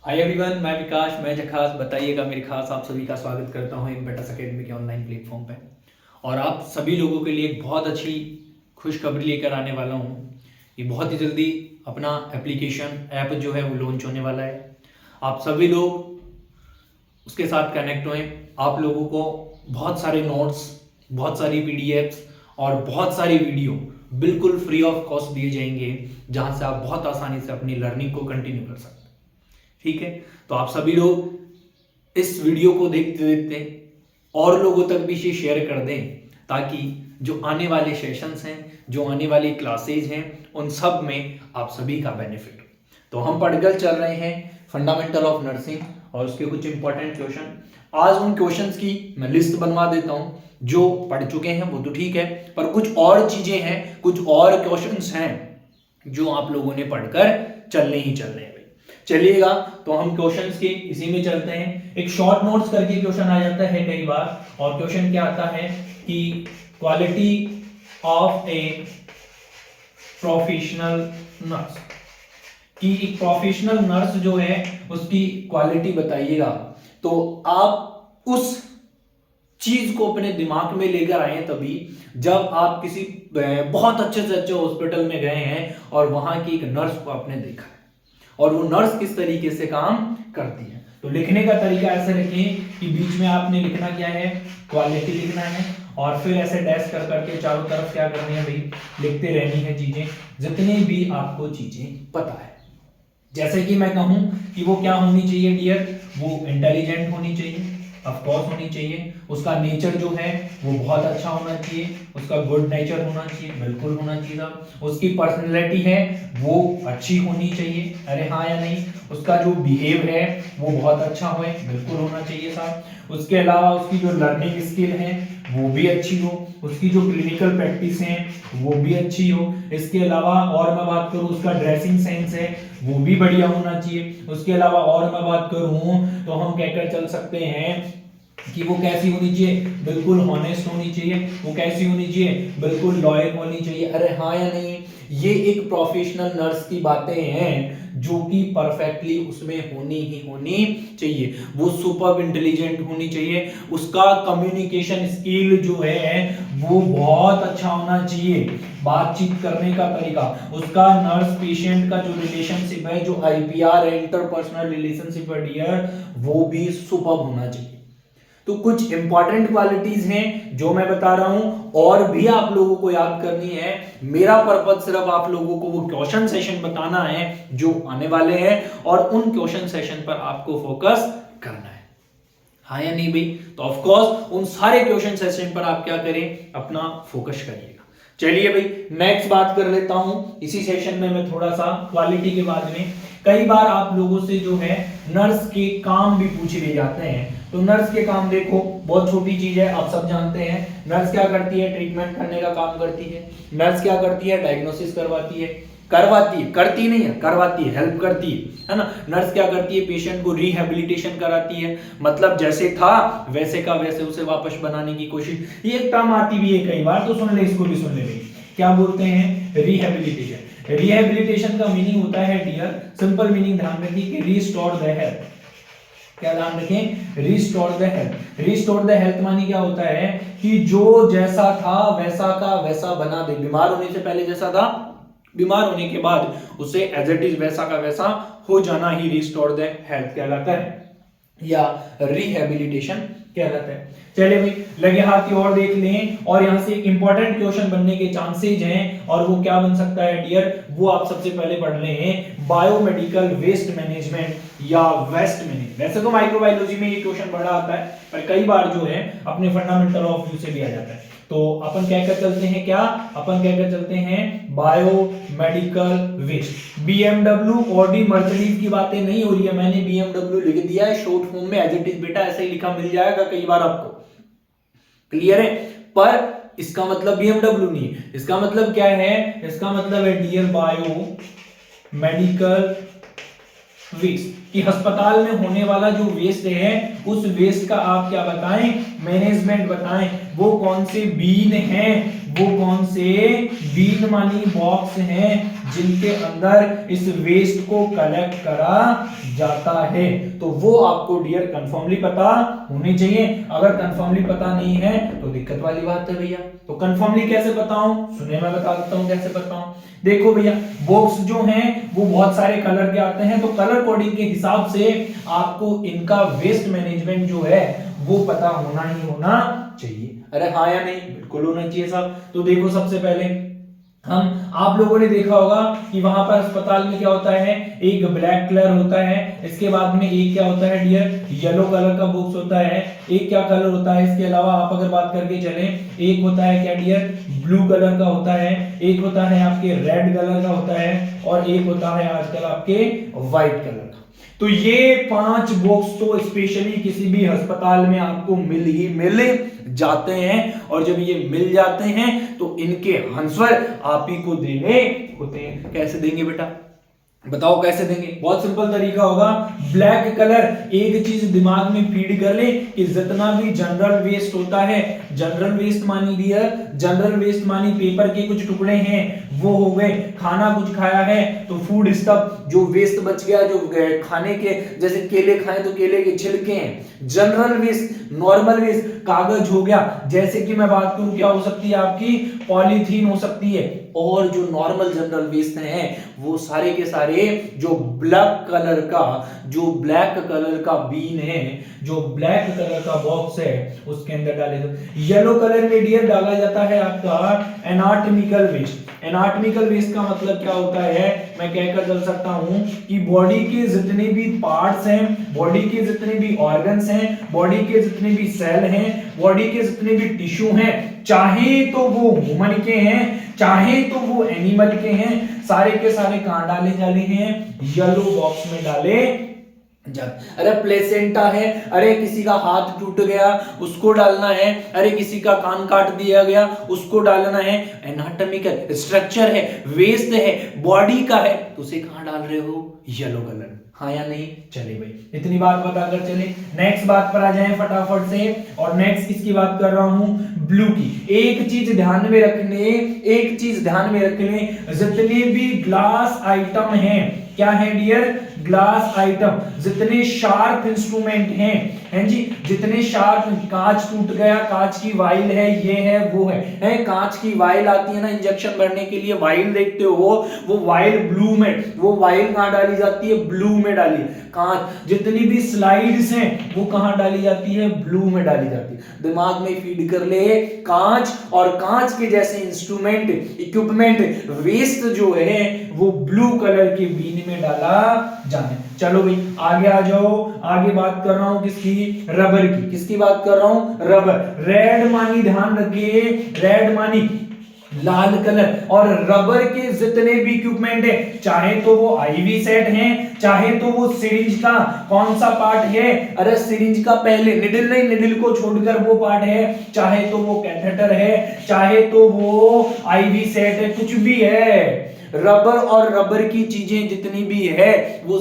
Hi everyone, मैं विकास, मैं जखास बताइएगा मेरे खास। आप सभी का स्वागत करता हूं इम्पेटस एकेडमी के ऑनलाइन प्लेटफॉर्म पे। और आप सभी लोगों के लिए एक बहुत अच्छी खुशखबरी लेकर आने वाला हूं। ये बहुत ही जल्दी अपना एप्लीकेशन ऐप जो है वो लॉन्च होने वाला है। आप सभी लोग उसके साथ कनेक्ट हुए। आप लोगों को बहुत सारे नोट्स, बहुत सारी पीडीएफ्स और बहुत सारी वीडियो बिल्कुल फ्री ऑफ कॉस्ट दिए जाएंगे, जहां से आप बहुत आसानी से अपनी लर्निंग को कंटिन्यू कर सकते हैं। ठीक है, तो आप सभी लोग इस वीडियो को देखते देखते और लोगों तक भी इसे शेयर कर दें, ताकि जो आने वाले सेशंस हैं, जो आने वाली क्लासेज हैं, उन सब में आप सभी का बेनिफिट हो। तो हम पढ़कर चल रहे हैं फंडामेंटल ऑफ नर्सिंग और उसके कुछ इंपॉर्टेंट क्वेश्चन। आज उन क्वेश्चंस की मैं लिस्ट बनवा देता हूं। जो पढ़ चुके हैं वो तो ठीक है, पर कुछ और चीजें हैं, कुछ और क्वेश्चंस हैं जो आप लोगों ने पढ़कर चलने ही चलने हैं। चलिएगा, तो हम क्वेश्चंस के इसी में चलते हैं। एक शॉर्ट नोट्स करके क्वेश्चन आ जाता है कई बार, और क्वेश्चन क्या आता है कि quality of a professional nurse, कि एक प्रोफेशनल नर्स जो है उसकी क्वालिटी बताइएगा। तो आप उस चीज को अपने दिमाग में लेकर आए तभी, जब आप किसी बहुत अच्छे से अच्छे हॉस्पिटल में गए हैं और वहां की एक नर्स को आपने देखा है और वो नर्स किस तरीके से काम करती है। तो लिखने का तरीका ऐसे लिखें कि बीच में आपने लिखना क्या है, क्वालिटी लिखना है, और फिर ऐसे डैश कर करके चारों तरफ क्या करनी है भाई, लिखते रहनी है चीजें, जितनी भी आपको चीजें पता है। जैसे कि मैं कहूं कि वो क्या होनी चाहिए डियर, वो इंटेलिजेंट होनी चाहिए, ऑफ कोर्स होनी चाहिए। उसका नेचर जो है वो बहुत अच्छा होना चाहिए, उसका गुड नेचर होना चाहिए, बिल्कुल होना चाहिए साहब। उसकी पर्सनैलिटी है वो अच्छी होनी चाहिए, अरे हाँ या नहीं। उसका जो बिहेव है वो बहुत अच्छा हो, बिल्कुल होना चाहिए साहब। उसके अलावा उसकी जो लर्निंग स्किल है वो भी अच्छी हो, उसकी जो क्लिनिकल प्रैक्टिस है वो भी अच्छी हो। इसके अलावा और मैं बात करूं, उसका ड्रेसिंग सेंस है वो भी बढ़िया होना चाहिए। उसके अलावा और मैं बात करूं तो हम कहकर चल सकते हैं कि वो कैसी होनी चाहिए, बिल्कुल हॉनेस्ट होनी चाहिए। वो कैसी होनी चाहिए, बिल्कुल लॉयल होनी चाहिए, अरे हाँ या नहीं। ये एक प्रोफेशनल नर्स की बातें हैं जो कि परफेक्टली उसमें होनी ही होनी चाहिए। वो सुपर इंटेलिजेंट होनी चाहिए, उसका कम्युनिकेशन स्किल जो है वो बहुत अच्छा होना चाहिए, बातचीत करने का तरीका, उसका नर्स पेशेंट का जो रिलेशनशिप है, जो आईपीआर है, इंटरपर्सनल रिलेशनशिप है डियर, वो भी सुपर होना चाहिए। तो कुछ इंपॉर्टेंट क्वालिटीज हैं जो मैं बता रहा हूं, और भी आप लोगों को याद करनी है। मेरा पर्पज सिर्फ आप लोगों को वो क्वेश्चन सेशन बताना है जो आने वाले हैं, और उन क्वेश्चन सेशन पर आपको फोकस करना है, हाँ या नहीं भाई। तो ऑफ कोर्स उन सारे क्वेश्चन सेशन पर आप क्या करें, अपना फोकस करिएगा। चलिए भाई, नेक्स्ट बात कर लेता हूं इसी सेशन में मैं थोड़ा सा क्वालिटी के बाद में। कई बार आप लोगों से जो है नर्स के काम भी पूछ लिए जाते हैं। तो नर्स के काम देखो, बहुत छोटी चीज है, आप सब जानते हैं। नर्स क्या करती है, ट्रीटमेंट करने का काम करती है। नर्स क्या करती है, डायग्नोसिस करवाती है, करती नहीं है, करवाती है, हेल्प करती है ना। नर्स क्या करती है, पेशेंट को रिहेबिलिटेशन कराती है, मतलब जैसे था वैसे का वैसे उसे वापस बनाने की कोशिश। ये एक टर्म आती भी है कई बार, तो सुन ले, इसको भी सुन ले भाई। क्या बोलते हैं, रिहेबिलिटेशन। रिहेबिलिटेशन का मीनिंग होता है डियर, सिंपल मीनिंग ध्यान रखिए कि रिस्टोर द हेल्थ। क्या ध्यान रखें, restore the health. Restore the health मानी क्या होता है कि जो जैसा था वैसा का वैसा बना दे। बीमार होने से पहले जैसा था, बीमार होने के बाद उसे एज इट इज वैसा का वैसा हो जाना ही रिस्टोर द हेल्थ कहलाता है, या रिहेबिलिटेशन कहलाता है। चलिए भाई, लगे हाथ की ओर देख लें, और यहां से एक इंपॉर्टेंट क्वेश्चन बनने के चांसेस हैं, और वो क्या बन सकता है डियर, वो आप सबसे पहले पढ़ लें, बायोमेडिकल वेस्ट मैनेजमेंट या वेस्ट मैनेजमेंट। वैसे तो माइक्रोबायोलॉजी में ये क्वेश्चन बड़ा आता है, पर कई बार जो है अपने फंडामेंटल ऑफ व्यू से भी आ जाता है। तो अपन कहकर चलते हैं क्या, अपन कहकर चलते हैं बायोमेडिकल वेस्ट। बीएमडब्ल्यू और डी मर्सिडीज की बातें नहीं हो रही है, मैंने बीएमडब्ल्यू लिख दिया है शॉर्ट फॉर्म में, एज इट इज बेटा ऐसे ही लिखा मिल जाएगा कई बार आपको, क्लियर है। पर इसका मतलब बीएमडब्ल्यू नहीं है, इसका मतलब क्या है, इसका मतलब है डियर बायो मेडिकल वेस्ट, कि अस्पताल में होने वाला जो वेस्ट है उस वेस्ट का आप क्या बताएं, मैनेजमेंट बताएं। वो कौन से बीन हैं वो कौन से बीन मानी बॉक्स हैं जिनके अंदर इस वेस्ट को कलेक्ट करा जाता है। तो वो आपको डियर कंफर्मली पता होनी चाहिए। अगर कंफर्मली पता नहीं है तो दिक्कत वाली बात है भैया। तो कंफर्मली कैसे बताऊं, सुने मैं बता देता हूं कैसे बताऊं। देखो भैया, बॉक्स जो हैं वो बहुत सारे कलर के आते हैं, तो कलर कोडिंग के हिसाब से आपको इनका वेस्ट मैनेजमेंट जो है वो पता होना ही होना चाहिए। अरे हाँ या नहीं, बिल्कुल होना चाहिए साहब। तो देखो, सबसे पहले आप लोगों ने देखा होगा कि वहां पर अस्पताल में क्या होता है, एक ब्लैक कलर होता है, इसके बाद में एक क्या होता है डियर, येलो कलर का बॉक्स होता है। एक क्या कलर होता है इसके अलावा आप अगर बात करके चले, एक होता है क्या डियर, ब्लू कलर का होता है, एक होता है आपके रेड कलर का होता है, और एक होता है आजकल आपके व्हाइट कलर का। तो ये 5 बॉक्स तो स्पेशली किसी भी अस्पताल में आपको मिल जाते हैं, और जब ये मिल जाते हैं तो इनके आंसर आप ही को देने होते हैं। कैसे देंगे बेटा, बताओ कैसे देंगे? बहुत सिंपल तरीका होगा। ब्लैक कलर, एक चीज दिमाग में फीड कर ले कि जितना भी जनरल वेस्ट होता है, जनरल वेस्ट मानी डियर, जनरल वेस्ट मानी पेपर के कुछ टुकड़े हैं वो हो गए, खाना कुछ खाया है तो फूड स्टफ जो वेस्ट बच गया, जो खाने के जैसे केले खाए तो केले के छिलके हैं, जनरल वेस्ट, नॉर्मल वेस्ट, कागज हो गया, जैसे कि मैं बात करूं क्या हो सकती है आपकी, पॉलीथीन हो सकती है, और जो नॉर्मल जनरल वेस्ट हैं वो सारे के सारे जो ब्लैक कलर का बीन है, जो ब्लैक कलर का बॉक्स है उसके अंदर डाले दो। येलो कलर में डियर डाला जाता है आपका एनाटॉमिकल वेस्ट। एनाटॉमिकल वेस्ट का मतलब क्या होता है, मैं कहकर चल सकता हूं कि बॉडी के जितने भी पार्ट्स हैं, बॉडी के जितने भी ऑर्गन्स हैं, बॉडी के जितने भी सेल हैं, बॉडी के जितने भी टिश्यू हैं, चाहे तो वो ह्यूमन के हैं चाहे तो वो एनिमल के हैं, सारे के सारे कहां डाले जाने हैं, येलो बॉक्स में डाले जाते। अरे प्लेसेंटा है, अरे किसी का हाथ टूट गया उसको डालना है, अरे किसी का कान काट दिया गया उसको डालना है, एनाटॉमिकल स्ट्रक्चर है, वेस्ट है, बॉडी का है, तो उसे कहां डाल रहे हो, येलो कलर। हाँ या नहीं? चले भाई, इतनी बात बताकर चले नेक्स्ट बात पर आ जाएं फटाफट से। और नेक्स्ट किसकी बात कर रहा हूं, ब्लू की। एक चीज ध्यान में रखने, जितने भी ग्लास आइटम हैं, क्या है डियर, ग्लास आइटम, जितने शार्प इंस्ट्रूमेंट हैं जी, जितने शार्प, कांच टूट गया, कांच की वाइल है, ये है वो है, कांच की वाइल आती है ना इंजेक्शन भरने के लिए, वाइल देखते हो, वो वाइल ब्लू में, वो वाइल कहां डाली जाती है, ब्लू में डाली। कांच, जितनी भी स्लाइड्स हैं वो कहां डाली जाती है, ब्लू में डाली जाती है। दिमाग में फीड कर ले, कांच और कांच के जैसे इंस्ट्रूमेंट, इक्विपमेंट, वेस्ट जो है वो ब्लू कलर के बीन में डाला जाए। चलो भाई आगे आ जाओ, आगे बात कर रहा हूं किसकी, रबर की। किसकी बात कर रहा हूं, रबर। रेड मानी, ध्यान रखिए, रेड मानी लाल कलर, और रबर के जितने भी इक्विपमेंट है, चाहे तो वो आईवी सेट है, चाहे तो वो सिरिंज का कौन सा पार्ट है, अरे सिरिंज का पहले निडल नहीं, निडल को छोड़कर वो पार्ट है, चाहे तो वो कैथेटर है, चाहे तो वो आईवी सेट है, कुछ भी है, रबर और रबर की चीजें जितनी भी है वो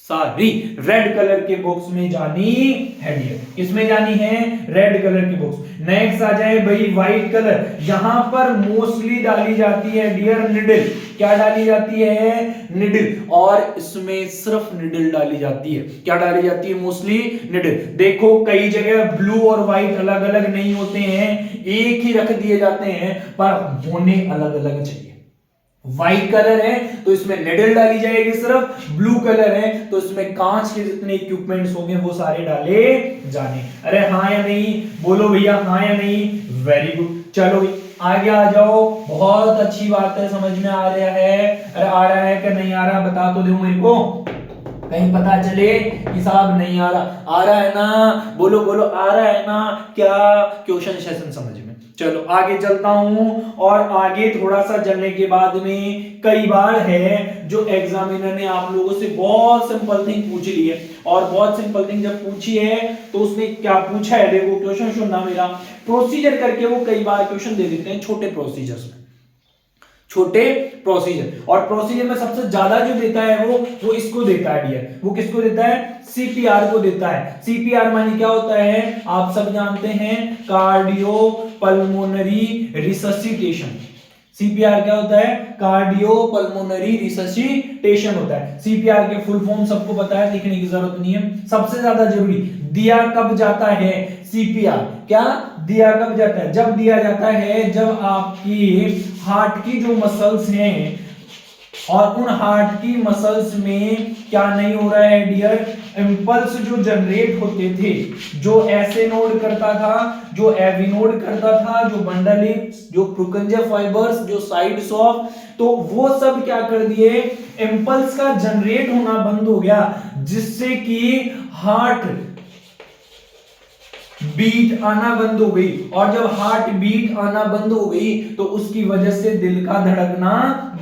सारी रेड कलर के बॉक्स में जानी है डियर। किसमें जानी है, रेड कलर के बॉक्स। नेक्स्ट आ जाए भाई व्हाइट कलर। यहां पर मोस्टली डाली जाती है डियर निडल। क्या डाली जाती है, निडल, और इसमें सिर्फ निडल डाली जाती है। क्या डाली जाती है, मोस्टली निडल। देखो कई जगह ब्लू और व्हाइट अलग अलग नहीं होते हैं, एक ही रख दिए जाते हैं, पर होने अलग अलग चाहिए। व्हाइट कलर है तो इसमें निडल डाली जाएगी सिर्फ, ब्लू कलर है तो इसमें कांच के जितने इक्विपमेंट्स होंगे वो सारे डाले जाने। अरे हाँ या नहीं, बोलो भैया हाँ या नहीं, वेरी गुड। चलो आगे आ जाओ, बहुत अच्छी बात है, समझ में आ रहा है, अरे आ रहा है कि नहीं आ रहा, बता तो दो मेरे को, कहीं पता चले कि साहब नहीं आ रहा है ना, बोलो बोलो आ रहा है ना, क्या क्वेश्चन सेशन समझ में। चलो आगे चलता हूं, और आगे थोड़ा सा चलने के बाद में कई बार है जो एग्जामिनर ने आप लोगों से बहुत सिंपल थिंग पूछ ली है, और बहुत सिंपल थिंग जब पूछी है तो उसने क्या पूछा है, देखो क्वेश्चन सुनना मेरा, प्रोसीजर करके वो कई बार क्वेश्चन दे देते हैं छोटे प्रोसीजर्स में, छोटे प्रोसीजर। और प्रोसीजर में सबसे ज्यादा जो देता है वो इसको देता है डियर, वो किसको देता है, सीपीआर को देता है। सीपीआर माने क्या होता है, आप सब जानते हैं, कार्डियो पल्मोनरी रिससिटेशन। सीपीआर क्या होता है? कार्डियो पल्मोनरी रिससिटेशन होता है। सीपीआर के फुल फॉर्म सबको पता है, लिखने की जरूरत नहीं है। सबसे ज्यादा जरूरी, दिया कब जाता है सीपीआर? क्या दिया कब जाता है? जब दिया जाता है जब आपकी हार्ट की जो मसल्स हैं और उन हार्ट की मसल्स में क्या नहीं हो रहा है डियर, इंपल्स जो जनरेट होते थे, जो ऐसे नोड करता था, जो एवी नोड करता था, जो बंडल, जो प्रोकंजिया फाइबर्स, जो साइड्स ऑफ, तो वो सब क्या कर दिए, इंपल्स का जनरेट होना बंद हो गया, जिससे कि हार्ट बीट आना बंद हो गई। और जब हार्ट बीट आना बंद हो गई तो उसकी वजह से दिल का धड़कना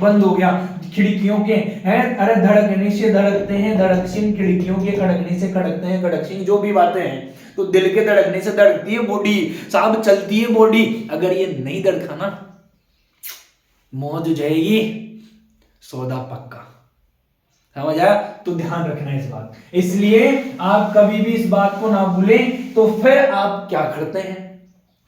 बंद हो गया। खिड़कियों के हैं, अरे धड़कने से धड़कते हैं धड़कसिन, खिड़कियों के खड़कने से खड़कते हैं खड़कसिन, जो भी बातें हैं, तो दिल के धड़कने से धड़कती है बॉडी साहब, चलती है बॉडी। अगर ये नहीं धड़का ना, मौज हो जाएगी, सौदा पक्का। समझ आया? तो ध्यान रखना है इस बात। इसलिए आप कभी भी इस बात को ना भूलें। तो फिर आप क्या करते हैं,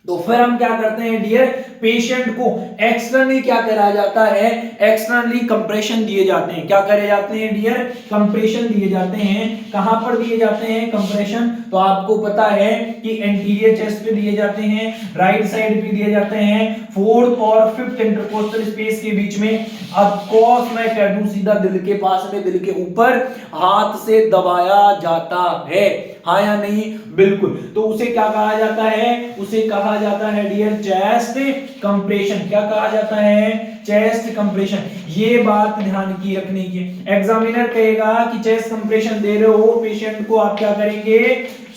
तो फिर हम क्या करते हैं डियर, पेशेंट को एक्सटर्नली क्या करा जाता है, एक्सटर्नली कंप्रेशन दिए जाते हैं। क्या करे जाते हैं डियर, कंप्रेशन दिए जाते हैं। कहां पर दिए जाते हैं कंप्रेशन? तो आपको पता है कि एंटीरियर चेस्ट पे दिए जाते हैं, राइट साइड पे दिए जाते हैं, फोर्थ और फिफ्थ इंटरकोस्टल स्पेस के बीच में। ऑफ कोर्स मैं कह दूं सीधा दिल के पास में, दिल के ऊपर हाथ से दबाया जाता है, हाँ या नहीं? बिल्कुल। तो उसे क्या कहा जाता है? उसे कहा जाता है डियर चेस्ट कंप्रेशन। क्या कहा जाता है? Chest compression. ये बात ध्यान की रखने की। एग्जामिनर कहेगा कि चेस्ट कंप्रेशन दे रहे हो पेशेंट को, आप क्या करेंगे,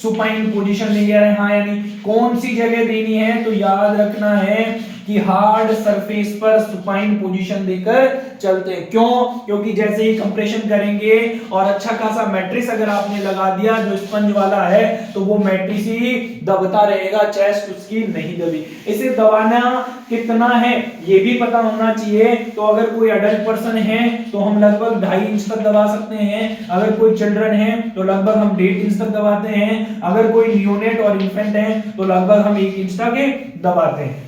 सुपाइन पोजीशन लेंगे, हाँ या नहीं? कौन सी जगह देनी है? तो याद रखना है कि हार्ड सरफेस पर सुपाइन पोजीशन देकर चलते हैं। क्यों? क्योंकि जैसे ही कंप्रेशन करेंगे और अच्छा खासा मैट्रिक्स अगर आपने लगा दिया जो स्पंज वाला है, तो वो मैट्रिक्स ही दबता रहेगा, चेस्ट उसकी नहीं दबी। इसे दबाना कितना है ये भी पता होना चाहिए। तो अगर कोई अडल्ट पर्सन है तो हम लगभग 2.5 इंच तक दबा सकते हैं। अगर कोई चिल्ड्रन है तो लगभग हम 1.5 इंच तक दबाते हैं। अगर कोई नियोनेट और इन्फेंट है तो लगभग हम 1 इंच तक दबाते हैं।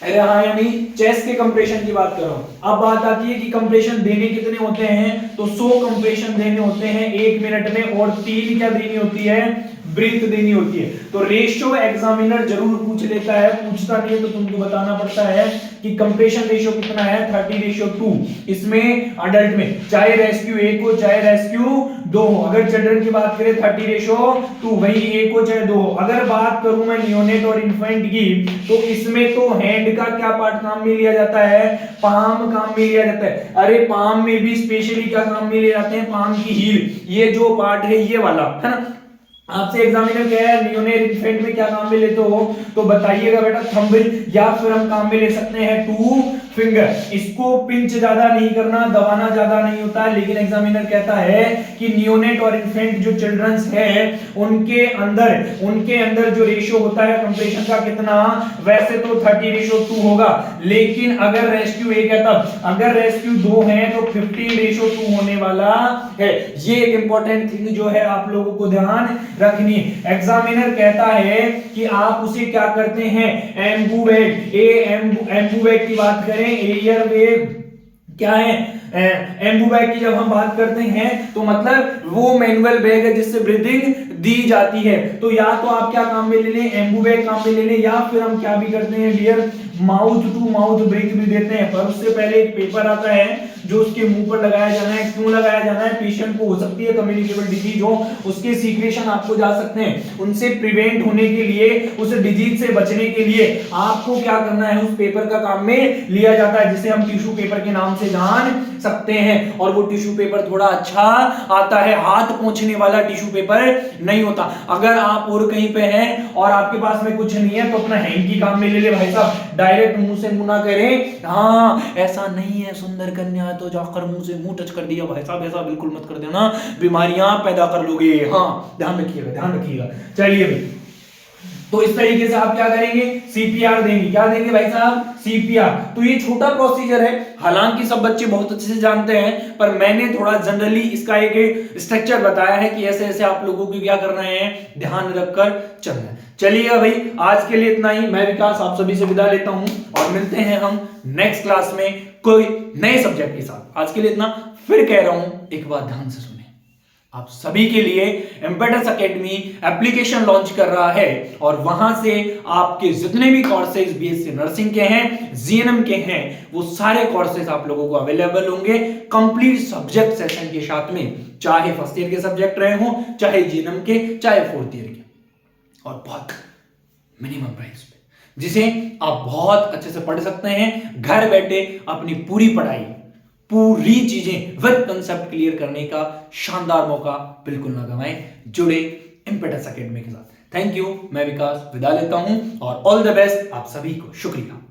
अरे हाँ या नहीं? चेस्ट के कंप्रेशन की बात कर रहा हूं। अब बात आती है कि कंप्रेशन देने कितने होते हैं? तो 100 कंप्रेशन देने होते हैं 1 मिनट में, और 3 क्या देनी होती है? ब्रीथ देनी होती है। तो रेशियो एग्जामिनर जरूर पूछ लेता है, पूछता नहीं है तो तुमको बताना पड़ता है कि कंप्रेशन रेशियो कितना है, 30:2 इसमें अडल्ट में, चाहे रेस्क्यू 1 हो चाहे रेस्क्यू 2 हो। अगर चिल्ड्रन की बात करें 30:2, वही 1 हो चाहे 2 हो। अगर बात करूं मैं नियोनेट और इन्फेंट की, तो इसमें तो हैंड का क्या पार्ट काम में लिया जाता है? पाम काम में लिया जाता है। अरे पाम में भी स्पेशली क्या काम में ले जाते हैं? पाम की हील, ये जो पार्ट है ये वाला, है ना? आपसे एग्जामिनर कह रहा है नियोनेट इन्फेंट में क्या काम में लेते हो, तो बताइएगा बेटा थंब, या फिर हम काम में ले सकते हैं 2 फिंगर। इसको पिंच ज्यादा नहीं करना, दबाना ज्यादा नहीं होता है, लेकिन एग्जामिनर कहता है कि नियोनेट और इन्फेंट जो चिल्ड्रंस हैं उनके अंदर जो रेशियो होता है कंप्रेशन का कितना, वैसे तो 30:2 होगा, लेकिन अगर रेस्क्यू 1 है तब, अगर रेस्क्यू 2 है तो 15:2 होने वाला है। ये एक इंपॉर्टेंट थिंग जो है आप लोगों को ध्यान रखनी। एग्जामिनर कहता है कि आप उसे क्या करते हैं, एम्बूवेग, एम्बूवेग की बात करें, एयर वेव क्या है, एम्बूवेग की जब हम बात करते हैं तो मतलब वो मैनुअल बैग है जिससे ब्रीदिंग दी जाती है। तो या तो आप क्या काम में ले लें, एम्बूवेग काम में ले लें, या फिर हम क्या भी करते हैं dear, mouth to mouth breath भी देते हैं। पर उससे पहले एक पेपर आता है जो उसके मुंह पर लगाया जाना है। क्यों लगाया जाना है? पेशेंट को हो सकती है कम्युनिकेबल डिजीज हो, उसके सीक्रेशन आपको जा सकते हैं, उनसे प्रिवेंट होने के लिए, उस डिजीज से बचने के लिए आपको क्या करना है, उस पेपर का काम में लिया जाता है, जिसे हम टिश्यू पेपर के नाम से जान सकते हैं। और वो टिश्यू पेपर थोड़ा अच्छा आता है, हाथ पोंछने वाला टिश्यू पेपर नहीं होता। अगर आप और कहीं पे हैं और आपके पास में कुछ नहीं है तो अपना हैंकी काम में ले ले भाई साहब, डायरेक्ट मुंह से मुंह ना करें। हाँ ऐसा नहीं है, सुंदर कन्या तो जाकर मुंह से मुंह टच कर दिया भाई साहब, ऐसा बिल्कुल मत कर देना, बीमारियां पैदा कर लोगे। हाँ ध्यान रखिएगा, ध्यान रखिएगा। चलिए भाई, तो इस तरीके से आप क्या करेंगे, सीपीआर देंगे। क्या देंगे भाई साहब, सीपीआर। तो ये छोटा प्रोसीजर है, हालांकि सब बच्चे बहुत अच्छे से जानते हैं, पर मैंने थोड़ा जनरली इसका एक स्ट्रक्चर बताया है कि ऐसे ऐसे आप लोगों को क्या करना है, ध्यान रखकर चलना है। चलिए भाई, आज के लिए इतना ही। मैं विकास आप सभी से विदा लेता हूं और मिलते हैं हम नेक्स्ट क्लास में कोई नए सब्जेक्ट के साथ। आज के लिए इतना। फिर कह रहा हूं, एक बात ध्यान से सुने, आप सभी के लिए एम्पेडस एकेडमी एप्लीकेशन लॉन्च कर रहा है और वहां से आपके जितने भी कोर्सेज बीएससी नर्सिंग के हैं, जीएनएम के हैं, वो सारे कोर्सेज आप लोगों को अवेलेबल होंगे कंप्लीट सब्जेक्ट सेशन के साथ में, चाहे फर्स्ट ईयर के सब्जेक्ट रहे हो, चाहे जीएनएम के, चाहे फोर्थ ईयर के, और बहुत मिनिमम प्राइस पे, जिसे आप बहुत अच्छे से पढ़ सकते हैं। घर बैठे अपनी पूरी पढ़ाई, पूरी चीजें विद कंसेप्ट क्लियर करने का शानदार मौका बिल्कुल ना गवाएं। जुड़े इम्पेटस एकेडमी के साथ। थैंक यू, मैं विकास विदा लेता हूं और ऑल द बेस्ट आप सभी को। शुक्रिया।